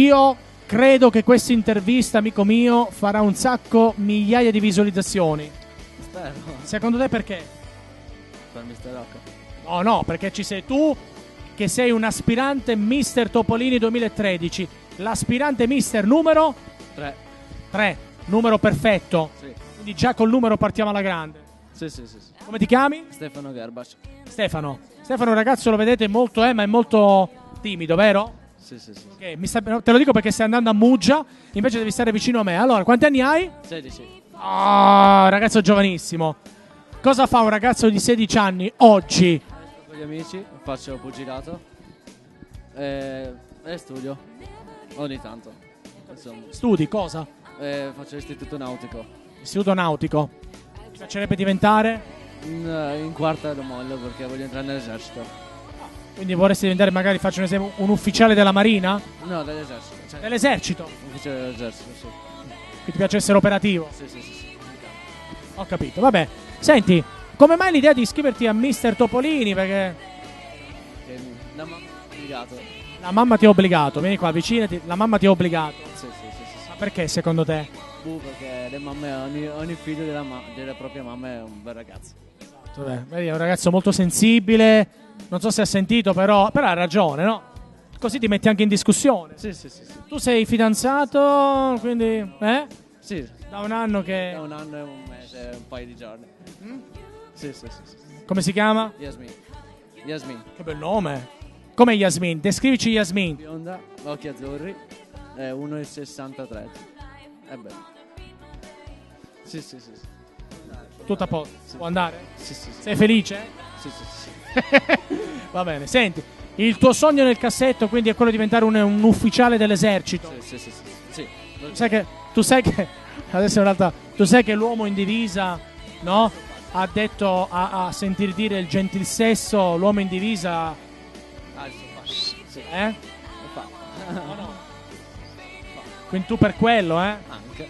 Io credo che questa intervista, amico mio, farà un sacco, migliaia di visualizzazioni. Spero. Secondo te perché? Per Mr. Rock. No, perché ci sei tu che sei un aspirante Mister Topolini 2013. L'aspirante Mister numero 3, numero perfetto. Sì. Quindi già col numero partiamo alla grande. Sì. Come ti chiami? Stefano Gerbac. Stefano, ragazzo, lo vedete molto, ma è molto timido, vero? Sì. Ok, te lo dico perché stai andando a Muggia, invece devi stare vicino a me. Allora, quanti anni hai? 16. Ragazzo giovanissimo. Cosa fa un ragazzo di 16 anni oggi? Con gli amici faccio pugilato e studio ogni tanto. Insomma, Studi cosa? faccio l'istituto nautico. Istituto nautico. Ti piacerebbe diventare? In quarta lo mollo perché voglio entrare nell'esercito. Quindi vorresti diventare, magari faccio un esempio, un ufficiale della Marina? No, dell'esercito. Cioè, Dell'esercito? ufficiale dell'esercito, sì. Che ti piace essere operativo? Sì. Ho capito, vabbè. Senti, come mai l'idea di iscriverti a Mister Topolini? Perché La mamma mi ha obbligato. la mamma ti ha obbligato. Vieni qua, avvicinati. La mamma ti ha obbligato. Sì. Ma perché secondo te? Perché le mamme, ogni figlio della propria mamma è un bel ragazzo. Vabbè, vedi, è un ragazzo molto sensibile. Non so se ha sentito, però ha ragione, no? Così ti metti anche in discussione. Sì. Tu sei fidanzato, quindi... Sì, Da un anno che... da un anno e un mese, un paio di giorni. Sì. Come si chiama? Yasmin. Che bel nome. Come Yasmin? Descrivici Yasmin. Bionda, occhi azzurri, 1,63. È bello. Sì. Tutto a posto. Sì. Può andare? Sì. Sei felice? Sì. Va bene, senti. Il tuo sogno nel cassetto quindi è quello di diventare un ufficiale dell'esercito. Sì. Tu sai che adesso in realtà tu sai che l'uomo in divisa, no? Ha detto a sentir dire il gentil sesso, l'uomo in divisa, Il sofà. Sì. Lo fa. no? Quindi tu per quello, Anche.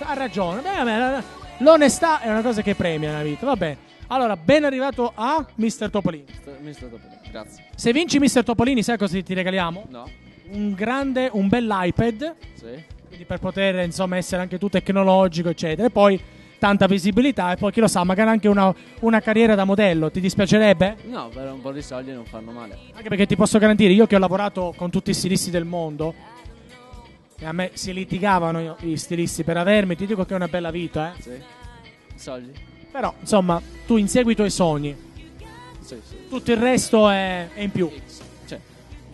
Ha ragione. Beh, l'onestà è una cosa che premia nella vita, va bene. Allora, ben arrivato a Mister Topolini. Mister Topolini, grazie. Se vinci Mister Topolini, sai cosa ti regaliamo? No? Un bell'iPad. Sì. Quindi per poter, insomma, essere anche tu tecnologico, eccetera. E poi tanta visibilità e poi, chi lo sa, magari anche una carriera da modello. Ti dispiacerebbe? No, per un po' di soldi non fanno male. Anche perché ti posso garantire, io che ho lavorato con tutti i stilisti del mondo, e a me si litigavano gli stilisti per avermi, ti dico che è una bella vita, Sì. Soldi? Però, insomma, tu insegui i tuoi sogni. Sì. Tutto il resto è in più. Cioè,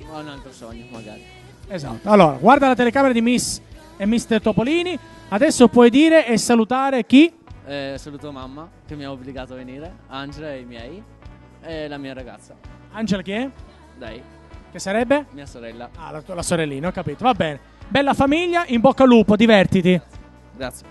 ho un altro sogno, magari. Esatto. Allora, guarda la telecamera di Miss e Mister Topolini. Adesso puoi dire e salutare chi? Saluto mamma, che mi ha obbligato a venire, Angela e i miei, e la mia ragazza. Angela chi è? Lei, Che sarebbe? mia sorella. La sorellina, ho capito. Va bene. Bella famiglia, in bocca al lupo, divertiti. Grazie.